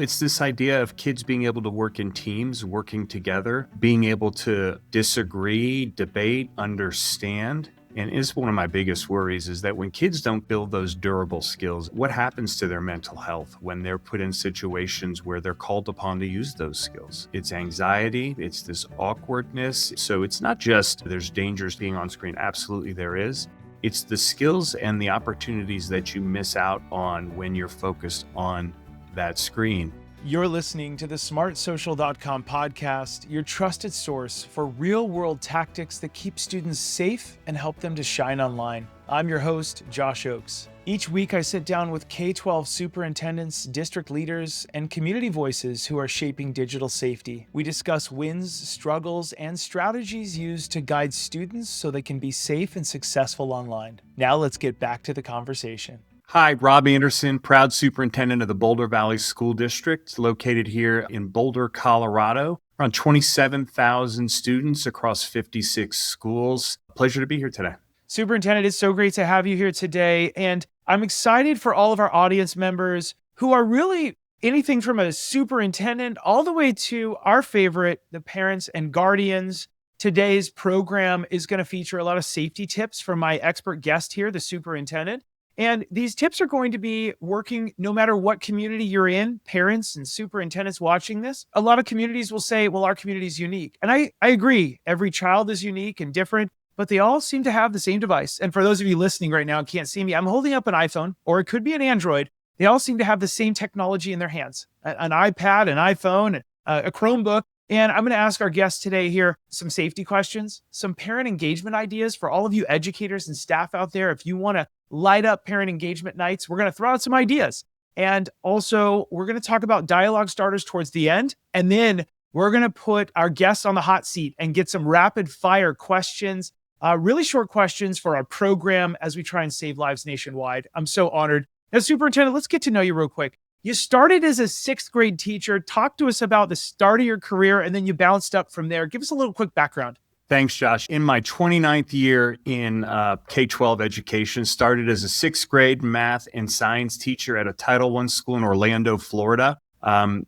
It's this idea of kids being able to work in teams, working together, being able to disagree, debate, understand. And it's one of my biggest worries is that when kids don't build those durable skills, what happens to their mental health when they're put in situations where they're called upon to use those skills? It's anxiety, it's this awkwardness. So it's not just there's dangers being on screen. Absolutely there is. It's the skills and the opportunities that you miss out on when you're focused on that screen. You're listening to the SmartSocial.com podcast, your trusted source for real-world tactics that keep students safe and help them to shine online. I'm your host, Josh Ochs. Each week, I sit down with K-12 superintendents, district leaders, and community voices who are shaping digital safety. We discuss wins, struggles, and strategies used to guide students so they can be safe and successful online. Now let's get back to the conversation. Hi, Rob Anderson, proud superintendent of the Boulder Valley School District, located here in Boulder, Colorado. Around 27,000 students across 56 schools. Pleasure to be here today. Superintendent, it's so great to have you here today. And I'm excited for all of our audience members who are really anything from a superintendent all the way to our favorite, the parents and guardians. Today's program is going to feature a lot of safety tips from my expert guest here, the superintendent. And these tips are going to be working no matter what community you're in, parents and superintendents watching this. A lot of communities will say, well, our community is unique. And I agree. Every child is unique and different, but they all seem to have the same device. And for those of you listening right now and can't see me, I'm holding up an iPhone, or it could be an Android. They all seem to have the same technology in their hands, an iPad, an iPhone, a Chromebook. And I'm going to ask our guests today here some safety questions, some parent engagement ideas for all of you educators and staff out there. If you want to light up parent engagement nights, we're going to throw out some ideas. And also, we're going to talk about dialogue starters towards the end. And then we're going to put our guests on the hot seat and get some rapid fire questions, really short questions for our program as we try and save lives nationwide. I'm so honored. Now, Superintendent, let's get to know you real quick. You started as a sixth grade teacher. Talk to us about the start of your career, and then you bounced up from there. Give us a little quick background. Thanks, Josh. In my 29th year in K-12 education, started as a sixth grade math and science teacher at a Title I school in Orlando, Florida.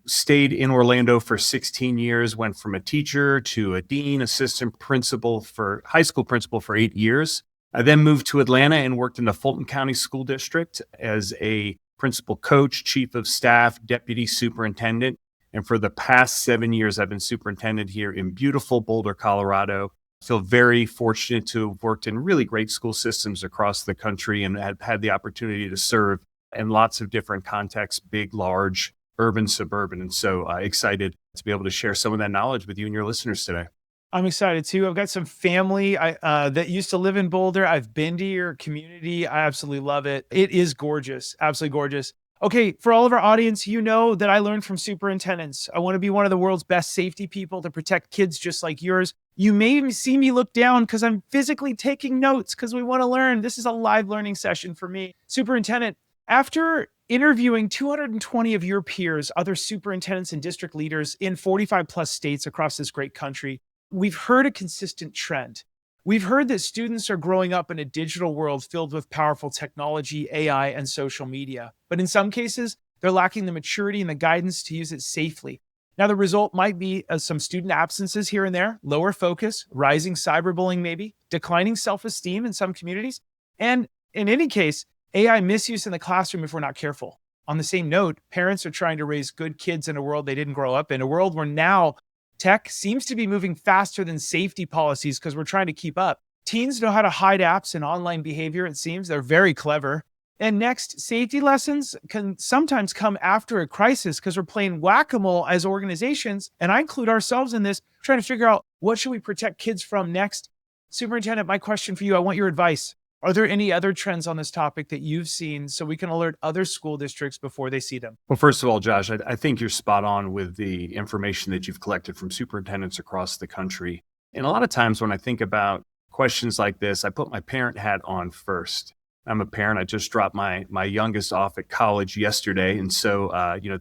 Stayed in Orlando for 16 years, went from a teacher to a dean, assistant principal for high school principal for 8 years. I then moved to Atlanta and worked in the Fulton County School District as a principal coach, chief of staff, deputy superintendent. And for the past 7 years, I've been superintendent here in beautiful Boulder, Colorado. I feel very fortunate to have worked in really great school systems across the country and have had the opportunity to serve in lots of different contexts, big, large, urban, suburban. And so excited to be able to share some of that knowledge with you and your listeners today. I'm excited too. I've got some family that used to live in Boulder. I've been to your community. I absolutely love it. It is gorgeous, absolutely gorgeous. Okay, for all of our audience, you know that I learned from superintendents. I want to be one of the world's best safety people to protect kids just like yours. You may see me look down because I'm physically taking notes because we want to learn. This is a live learning session for me. Superintendent, after interviewing 220 of your peers, other superintendents and district leaders in 45 plus states across this great country, we've heard a consistent trend. We've heard that students are growing up in a digital world filled with powerful technology, AI, and social media. But in some cases, they're lacking the maturity and the guidance to use it safely. Now, the result might be some student absences here and there, lower focus, rising cyberbullying maybe, declining self-esteem in some communities, and in any case, AI misuse in the classroom if we're not careful. On the same note, parents are trying to raise good kids in a world they didn't grow up in, a world where now tech seems to be moving faster than safety policies because we're trying to keep up. Teens know how to hide apps and online behavior, it seems. They're very clever. And next, safety lessons can sometimes come after a crisis because we're playing whack-a-mole as organizations, and I include ourselves in this, trying to figure out what should we protect kids from next. Superintendent, my question for you, I want your advice. Are there any other trends on this topic that you've seen so we can alert other school districts before they see them? Well, first of all, Josh, I think you're spot on with the information that you've collected from superintendents across the country. And a lot of times when I think about questions like this, I put my parent hat on first. I'm a parent. I just dropped my youngest off at college yesterday. And so,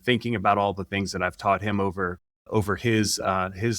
thinking about all the things that I've taught him over his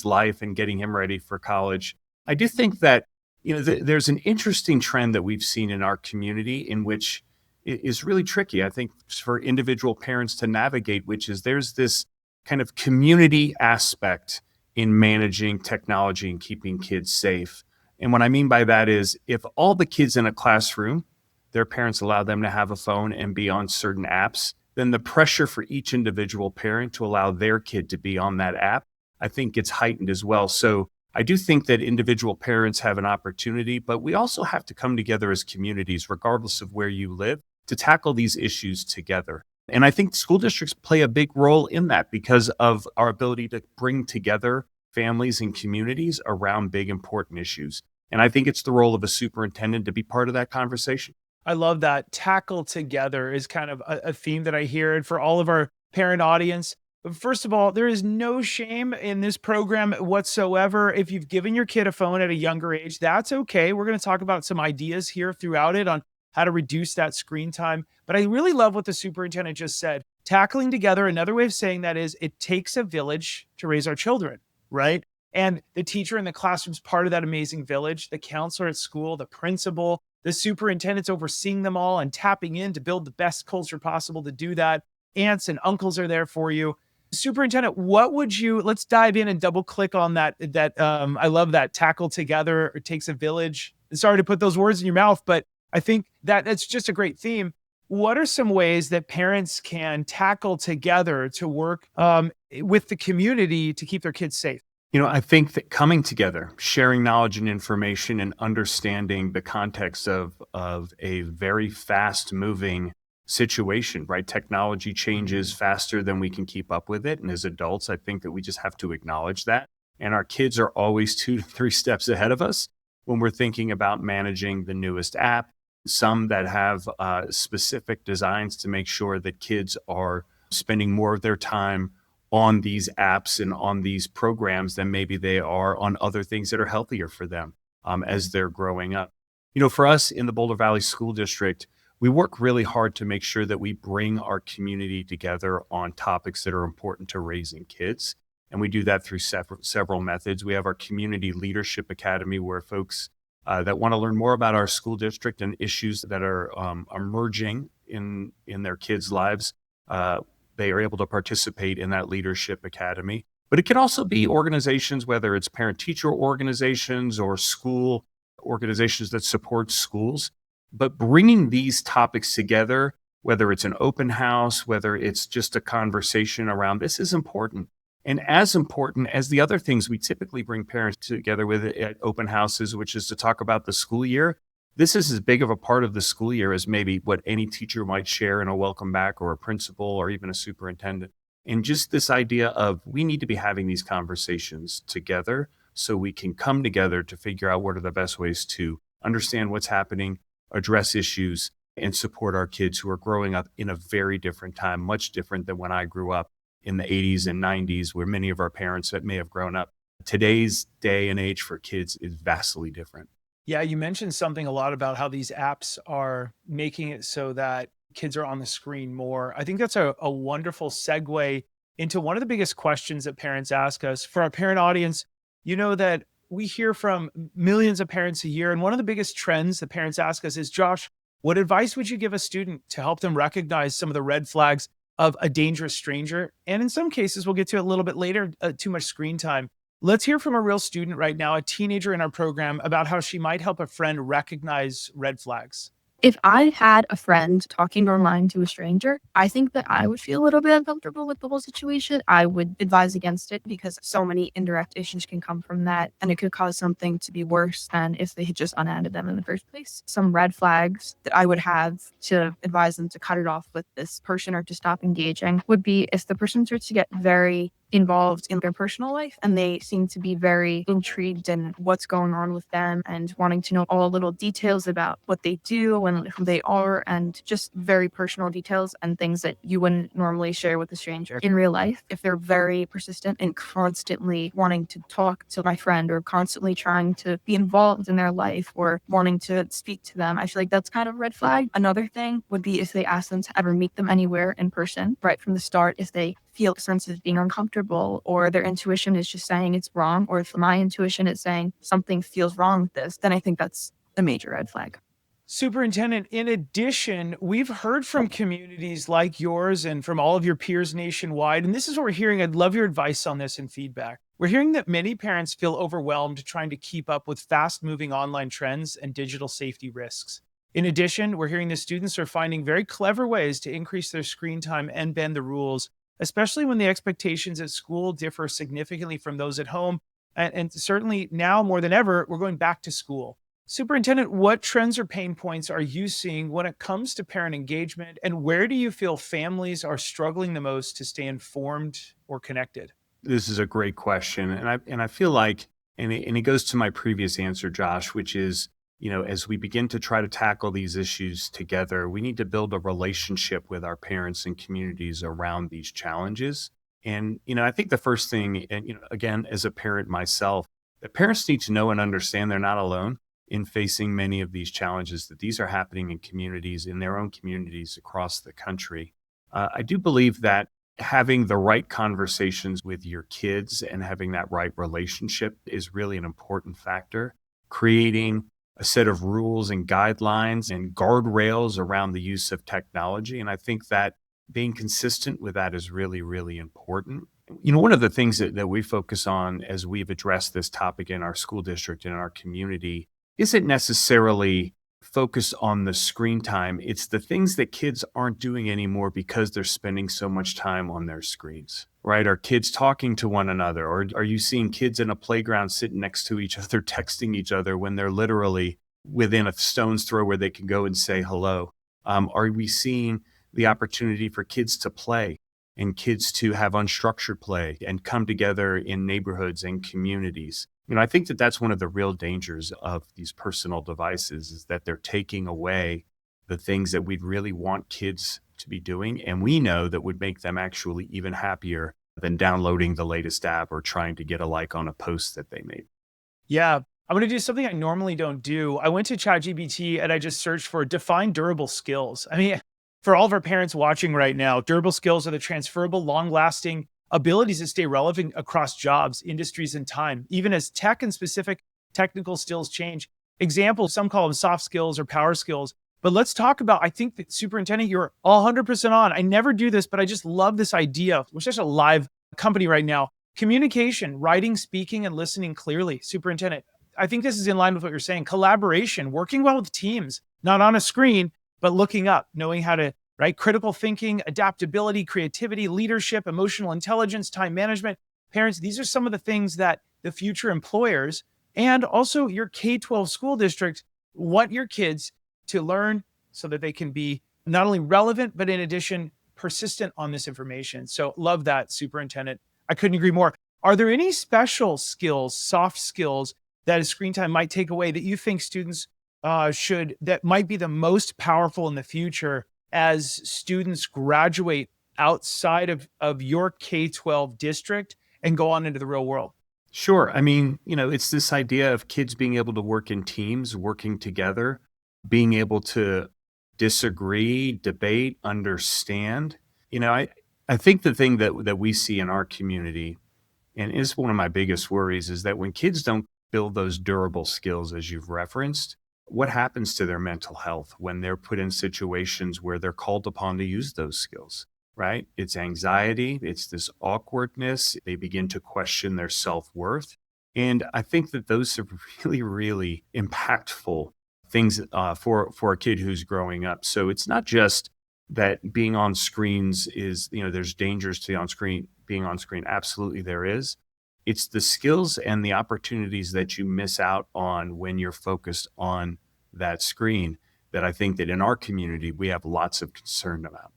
life and getting him ready for college, I do think that there's an interesting trend that we've seen in our community in which is really tricky, I think, for individual parents to navigate, which is there's this kind of community aspect in managing technology and keeping kids safe. And what I mean by that is if all the kids in a classroom, their parents allow them to have a phone and be on certain apps, then the pressure for each individual parent to allow their kid to be on that app, I think gets heightened as well. So I do think that individual parents have an opportunity, but we also have to come together as communities, regardless of where you live, to tackle these issues together. And I think school districts play a big role in that because of our ability to bring together families and communities around big, important issues. And I think it's the role of a superintendent to be part of that conversation. I love that. Tackle together is kind of a theme that I hear. And for all of our parent audience, first of all, there is no shame in this program whatsoever. If you've given your kid a phone at a younger age, that's okay. We're going to talk about some ideas here throughout it on how to reduce that screen time. But I really love what the superintendent just said. Tackling together, another way of saying that is it takes a village to raise our children, right? And the teacher in the classroom is part of that amazing village, the counselor at school, the principal, the superintendent's overseeing them all and tapping in to build the best culture possible to do that. Aunts and uncles are there for you. Superintendent, let's dive in and double click on that. I love that tackle together. It takes a village. Sorry to put those words in your mouth, but I think that's just a great theme. What are some ways that parents can tackle together to work with the community to keep their kids safe? I think that coming together, sharing knowledge and information and understanding the context of a very fast moving situation, right? Technology changes faster than we can keep up with it. And as adults, I think that we just have to acknowledge that. And our kids are always 2 to 3 steps ahead of us when we're thinking about managing the newest app, some that have specific designs to make sure that kids are spending more of their time on these apps and on these programs than maybe they are on other things that are healthier for them as they're growing up. For us in the Boulder Valley School District, we work really hard to make sure that we bring our community together on topics that are important to raising kids. And we do that through several methods. We have our Community Leadership Academy where folks that want to learn more about our school district and issues that are emerging in their kids' lives, they are able to participate in that leadership academy. But it can also be organizations, whether it's parent-teacher organizations or school organizations that support schools. But bringing these topics together, whether it's an open house, whether it's just a conversation around this is important. And as important as the other things we typically bring parents together with at open houses, which is to talk about the school year, this is as big of a part of the school year as maybe what any teacher might share in a welcome back or a principal or even a superintendent. And just this idea of we need to be having these conversations together so we can come together to figure out what are the best ways to understand what's happening, address issues, and support our kids who are growing up in a very different time, much different than when I grew up in the 80s and 90s, where many of our parents that may have grown up. Today's day and age for kids is vastly different. Yeah, you mentioned something a lot about how these apps are making it so that kids are on the screen more. I think that's a wonderful segue into one of the biggest questions that parents ask us. For our parent audience, that we hear from millions of parents a year. And one of the biggest trends that parents ask us is, Josh, what advice would you give a student to help them recognize some of the red flags of a dangerous stranger? And in some cases, we'll get to it a little bit later, too much screen time. Let's hear from a real student right now, a teenager in our program, about how she might help a friend recognize red flags. If I had a friend talking online to a stranger, I think that I would feel a little bit uncomfortable with the whole situation. I would advise against it because so many indirect issues can come from that, and it could cause something to be worse than if they had just unadded them in the first place. Some red flags that I would have to advise them to cut it off with this person or to stop engaging would be if the person starts to get very involved in their personal life and they seem to be very intrigued in what's going on with them and wanting to know all little details about what they do and who they are, and just very personal details and things that you wouldn't normally share with a stranger in real life. If they're very persistent and constantly wanting to talk to my friend or constantly trying to be involved in their life or wanting to speak to them, I feel like that's kind of a red flag. Another thing would be if they ask them to ever meet them anywhere in person right from the start, if they feel a sense of being uncomfortable or their intuition is just saying it's wrong, or if my intuition is saying something feels wrong with this, then I think that's a major red flag. Superintendent, in addition, we've heard from communities like yours and from all of your peers nationwide, and this is what we're hearing. I'd love your advice on this and feedback. We're hearing that many parents feel overwhelmed trying to keep up with fast moving online trends and digital safety risks. In addition, we're hearing that students are finding very clever ways to increase their screen time and bend the rules, especially when the expectations at school differ significantly from those at home. And certainly now more than ever, we're going back to school. Superintendent, what trends or pain points are you seeing when it comes to parent engagement, and where do you feel families are struggling the most to stay informed or connected? This is a great question, and I feel like, and it goes to my previous answer, Josh, which is, as we begin to try to tackle these issues together, we need to build a relationship with our parents and communities around these challenges. And I think the first thing, and again, as a parent myself, the parents need to know and understand they're not alone in facing many of these challenges, that these are happening in communities, in their own communities across the country. I do believe that having the right conversations with your kids and having that right relationship is really an important factor. Creating a set of rules and guidelines and guardrails around the use of technology. And I think that being consistent with that is really, really important. One of the things that we focus on as we've addressed this topic in our school district and in our community isn't necessarily focused on the screen time. It's the things that kids aren't doing anymore because they're spending so much time on their screens, right? Are kids talking to one another? Or are you seeing kids in a playground sitting next to each other, texting each other when they're literally within a stone's throw where they can go and say hello? Are we seeing the opportunity for kids to play and kids to have unstructured play and come together in neighborhoods and communities? I think that that's one of the real dangers of these personal devices, is that they're taking away the things that we'd really want kids to be doing. And we know that would make them actually even happier than downloading the latest app or trying to get a like on a post that they made. Yeah, I'm going to do something I normally don't do. I went to ChatGPT and I just searched for define durable skills. I mean, for all of our parents watching right now, durable skills are the transferable, long lasting abilities that stay relevant across jobs, industries, and time, even as tech and specific technical skills change. Examples, some call them soft skills or power skills. But let's talk about, I think that Superintendent, you're 100% on. I never do this, but I just love this idea. We're such a live company right now. Communication, writing, speaking, and listening clearly. Superintendent, I think this is in line with what you're saying. Collaboration, working well with teams, not on a screen, but looking up, knowing how to, right? Critical thinking, adaptability, creativity, leadership, emotional intelligence, time management. Parents, these are some of the things that the future employers and also your K-12 school district want your kids to learn so that they can be not only relevant, but in addition, persistent on this information. So love that, Superintendent. I couldn't agree more. Are there any special skills, soft skills that a screen time might take away that you think students that might be the most powerful in the future as students graduate outside of your K-12 district and go on into the real world? Sure. I mean, it's this idea of kids being able to work in teams, working together, being able to disagree, debate, understand. I think the thing that we see in our community, and is one of my biggest worries, is that when kids don't build those durable skills, as you've referenced, what happens to their mental health when they're put in situations where they're called upon to use those skills, right? It's anxiety, it's this awkwardness. They begin to question their self-worth. And I think that those are really, really impactful things for a kid who's growing up. So it's not just that being on screens is, there's dangers to being on screen. Absolutely there is. It's the skills and the opportunities that you miss out on when you're focused on that screen that I think that in our community, we have lots of concern about.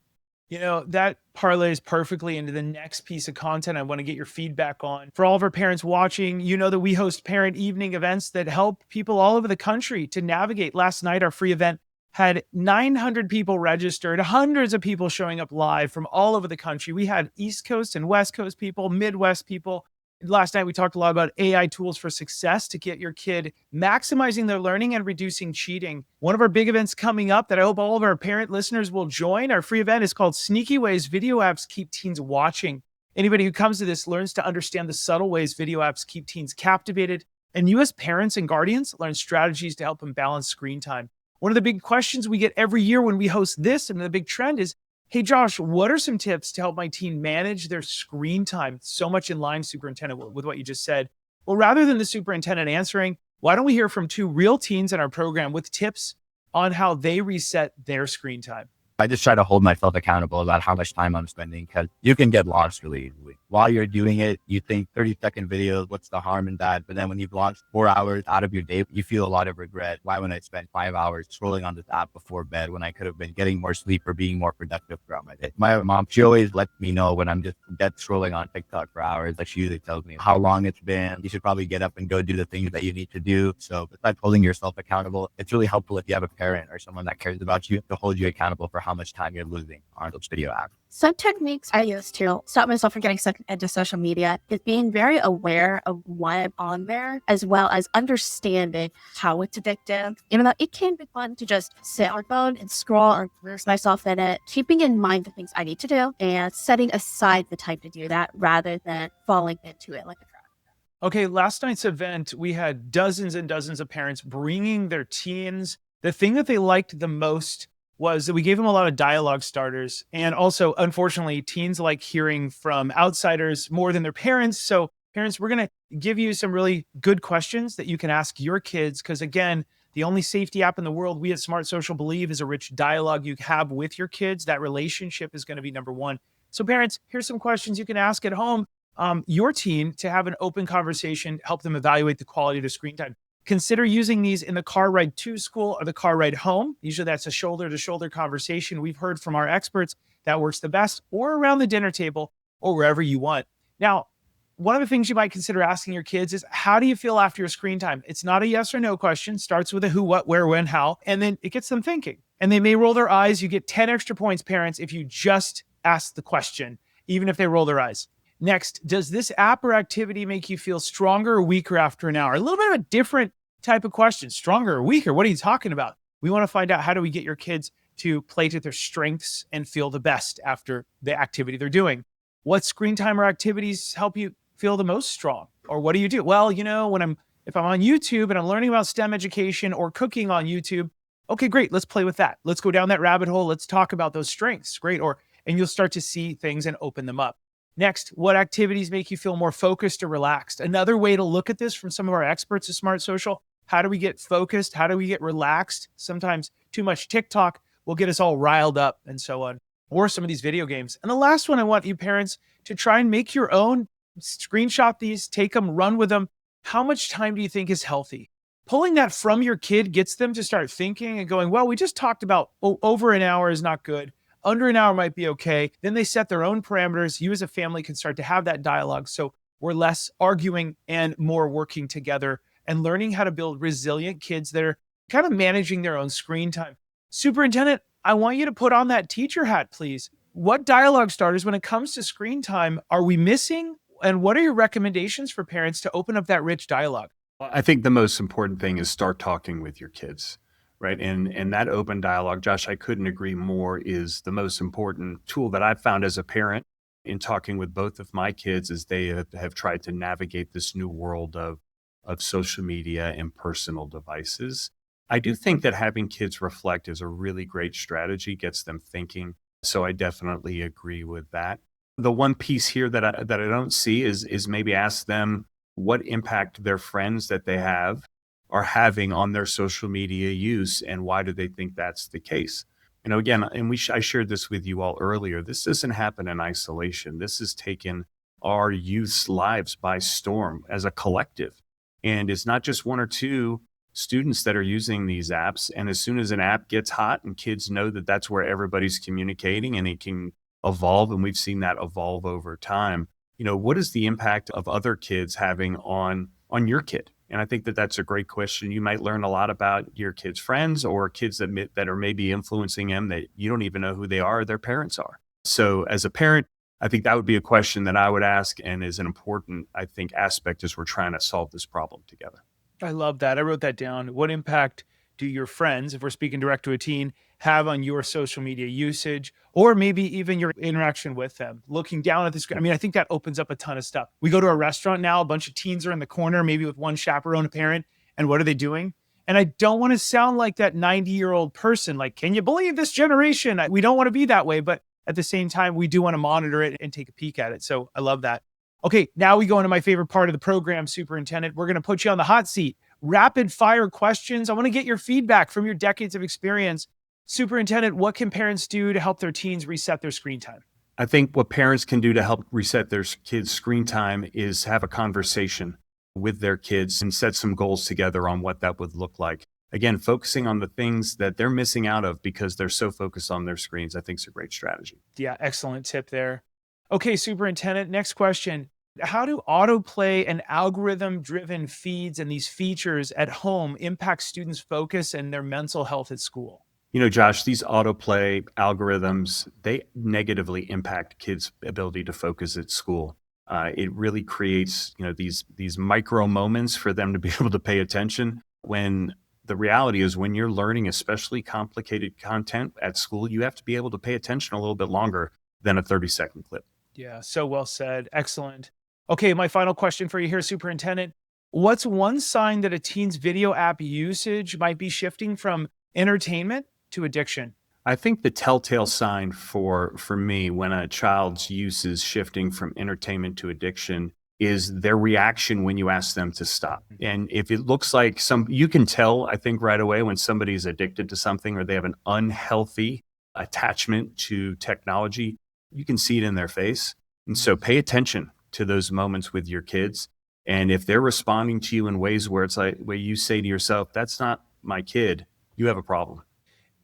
That parlays perfectly into the next piece of content I want to get your feedback on. For all of our parents watching, that we host parent evening events that help people all over the country to navigate. Last night, our free event had 900 people registered, hundreds of people showing up live from all over the country. We had East Coast and West Coast people, Midwest people. Last night, we talked a lot about AI tools for success to get your kid maximizing their learning and reducing cheating. One of our big events coming up that I hope all of our parent listeners will join, our free event is called Sneaky Ways Video Apps Keep Teens Watching. Anybody who comes to this learns to understand the subtle ways video apps keep teens captivated, and you as parents and guardians learn strategies to help them balance screen time. One of the big questions we get every year when we host this, and the big trend is, hey, Josh, what are some tips to help my teen manage their screen time? So much in line, Superintendent, with what you just said. Well, rather than the superintendent answering, why don't we hear from two real teens in our program with tips on how they reset their screen time? I just try to hold myself accountable about how much time I'm spending, because you can get lost really easily. While you're doing it, you think 30-second videos, what's the harm in that? But then when you've lost 4 hours out of your day, you feel a lot of regret. Why would I spend 5 hours scrolling on this app before bed when I could have been getting more sleep or being more productive throughout my day? My mom, she always lets me know when I'm just dead scrolling on TikTok for hours. Like, she usually tells me how long it's been. You should probably get up and go do the things that you need to do. So besides holding yourself accountable, it's really helpful if you have a parent or someone that cares about you to hold you accountable for how much time you're losing on those video apps. Some techniques I use to stop myself from getting sucked into social media is being very aware of why I'm on there, as well as understanding how it's addictive. Even though it can be fun to just sit on my phone and scroll or immerse myself in it, keeping in mind the things I need to do and setting aside the time to do that rather than falling into it like a trap. Okay, last night's event, we had dozens and dozens of parents bringing their teens. The thing that they liked the most was that we gave them a lot of dialogue starters. And also, unfortunately, teens like hearing from outsiders more than their parents. So parents, we're going to give you some really good questions that you can ask your kids. Because again, the only safety app in the world we at Smart Social believe is a rich dialogue you have with your kids. That relationship is going to be number one. So parents, here's some questions you can ask at home. Your teen to have an open conversation, help them evaluate the quality of their screen time. Consider using these in the car ride to school or the car ride home. Usually that's a shoulder-to-shoulder conversation. We've heard from our experts that works the best, or around the dinner table or wherever you want. Now, one of the things you might consider asking your kids is, how do you feel after your screen time? It's not a yes or no question. Starts with a who, what, where, when, how, and then it gets them thinking. And they may roll their eyes. You get 10 extra points, parents, if you just ask the question, even if they roll their eyes. Next, does this app or activity make you feel stronger or weaker after an hour? A little bit of a different type of question. Stronger or weaker? What are you talking about? We want to find out, how do we get your kids to play to their strengths and feel the best after the activity they're doing? What screen time or activities help you feel the most strong? Or what do you do? Well, if I'm on YouTube and I'm learning about STEM education or cooking on YouTube, okay, great. Let's play with that. Let's go down that rabbit hole. Let's talk about those strengths. Great. And you'll start to see things and open them up. Next, what activities make you feel more focused or relaxed? Another way to look at this from some of our experts at Smart Social: how do we get focused? How do we get relaxed? Sometimes too much TikTok will get us all riled up and so on, or some of these video games. And the last one, I want you parents to try and make your own. Screenshot these, take them, run with them. How much time do you think is healthy? Pulling that from your kid gets them to start thinking and going, well, we just talked about over an hour is not good. Under an hour might be okay. Then they set their own parameters. You as a family can start to have that dialogue. So we're less arguing and more working together and learning how to build resilient kids that are kind of managing their own screen time. Superintendent, I want you to put on that teacher hat, please. What dialogue starters when it comes to screen time are we missing? And what are your recommendations for parents to open up that rich dialogue? I think the most important thing is start talking with your kids, right? And that open dialogue, Josh, I couldn't agree more, is the most important tool that I've found as a parent in talking with both of my kids as they have tried to navigate this new world of social media and personal devices. I do think that having kids reflect is a really great strategy, gets them thinking. So I definitely agree with that. The one piece here that I don't see is maybe ask them what impact their friends that they have are having on their social media use, and why do they think that's the case? Again, and I shared this with you all earlier, this doesn't happen in isolation. This has taken our youth's lives by storm as a collective. And it's not just one or two students that are using these apps. And as soon as an app gets hot and kids know that that's where everybody's communicating and it can evolve, and we've seen that evolve over time, what is the impact of other kids having on your kid? And I think that that's a great question. You might learn a lot about your kids' friends or kids that are maybe influencing them that you don't even know who they are or their parents are. So as a parent, I think that would be a question that I would ask, and is an important, I think, aspect as we're trying to solve this problem together. I love that. I wrote that down. What impact do your friends, if we're speaking direct to a teen, have on your social media usage, or maybe even your interaction with them? Looking down at the screen, I think that opens up a ton of stuff. We go to a restaurant now, a bunch of teens are in the corner, maybe with one chaperone, a parent, and what are they doing? And I don't want to sound like that 90-year-old person, like, can you believe this generation? We don't want to be that way, but at the same time, we do want to monitor it and take a peek at it. So I love that. Okay, now we go into my favorite part of the program, Superintendent. We're going to put you on the hot seat. Rapid fire questions. I want to get your feedback from your decades of experience. Superintendent, what can parents do to help their teens reset their screen time? I think what parents can do to help reset their kids' screen time is have a conversation with their kids and set some goals together on what that would look like. Again, focusing on the things that they're missing out of because they're so focused on their screens, I think is a great strategy. Yeah, excellent tip there. Okay, Superintendent, next question. How do autoplay and algorithm-driven feeds and these features at home impact students' focus and their mental health at school? You know, Josh, these autoplay algorithms, they negatively impact kids' ability to focus at school. It really creates, these micro moments for them to be able to pay attention when the reality is when you're learning especially complicated content at school, you have to be able to pay attention a little bit longer than a 30-second clip. Yeah, so well said. Excellent. Okay, my final question for you here, Superintendent. What's one sign that a teen's video app usage might be shifting from entertainment to addiction? I think the telltale sign for me when a child's use is shifting from entertainment to addiction is their reaction when you ask them to stop. And if it looks like you can tell, I think right away when somebody's addicted to something or they have an unhealthy attachment to technology, you can see it in their face. And so pay attention to those moments with your kids. And if they're responding to you in ways where it's like, where you say to yourself, that's not my kid, you have a problem.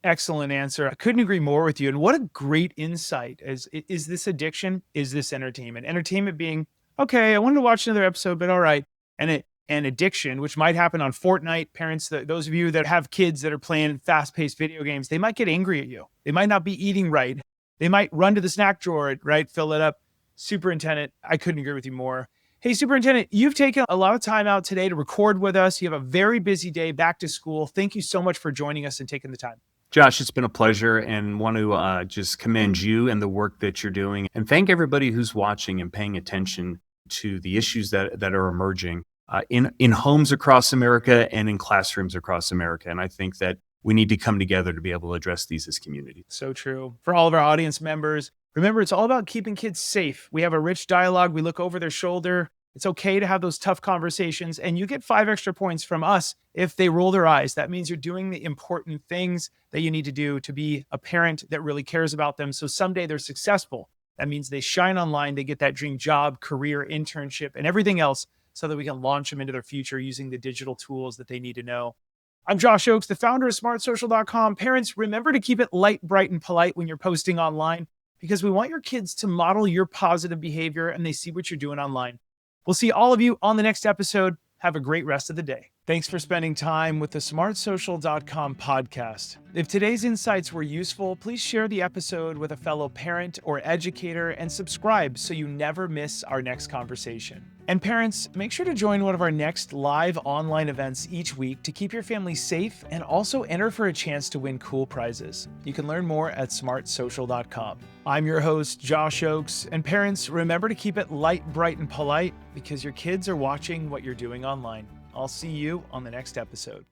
Excellent answer. I couldn't agree more with you. And what a great insight. Is this addiction? Is this entertainment? Entertainment being, okay, I wanted to watch another episode, but all right. And addiction, which might happen on Fortnite. Parents, those of you that have kids that are playing fast-paced video games, they might get angry at you. They might not be eating right. They might run to the snack drawer, right? Fill it up. Superintendent, I couldn't agree with you more. Hey, Superintendent, you've taken a lot of time out today to record with us. You have a very busy day back to school. Thank you so much for joining us and taking the time. Josh, it's been a pleasure and want to just commend you and the work that you're doing and thank everybody who's watching and paying attention to the issues that are emerging in homes across America and in classrooms across America. And I think that we need to come together to be able to address these as communities. So true. For all of our audience members, remember, it's all about keeping kids safe. We have a rich dialogue. We look over their shoulder. It's okay to have those tough conversations, and you get 5 extra points from us if they roll their eyes. That means you're doing the important things that you need to do to be a parent that really cares about them. So someday they're successful. That means they shine online, they get that dream job, career, internship, and everything else so that we can launch them into their future using the digital tools that they need to know. I'm Josh Ochs, the founder of smartsocial.com. Parents, remember to keep it light, bright, and polite when you're posting online because we want your kids to model your positive behavior and they see what you're doing online. We'll see all of you on the next episode. Have a great rest of the day. Thanks for spending time with the smartsocial.com podcast. If today's insights were useful, please share the episode with a fellow parent or educator and subscribe so you never miss our next conversation. And parents, make sure to join one of our next live online events each week to keep your family safe and also enter for a chance to win cool prizes. You can learn more at smartsocial.com. I'm your host, Josh Ochs, and parents, remember to keep it light, bright, and polite because your kids are watching what you're doing online. I'll see you on the next episode.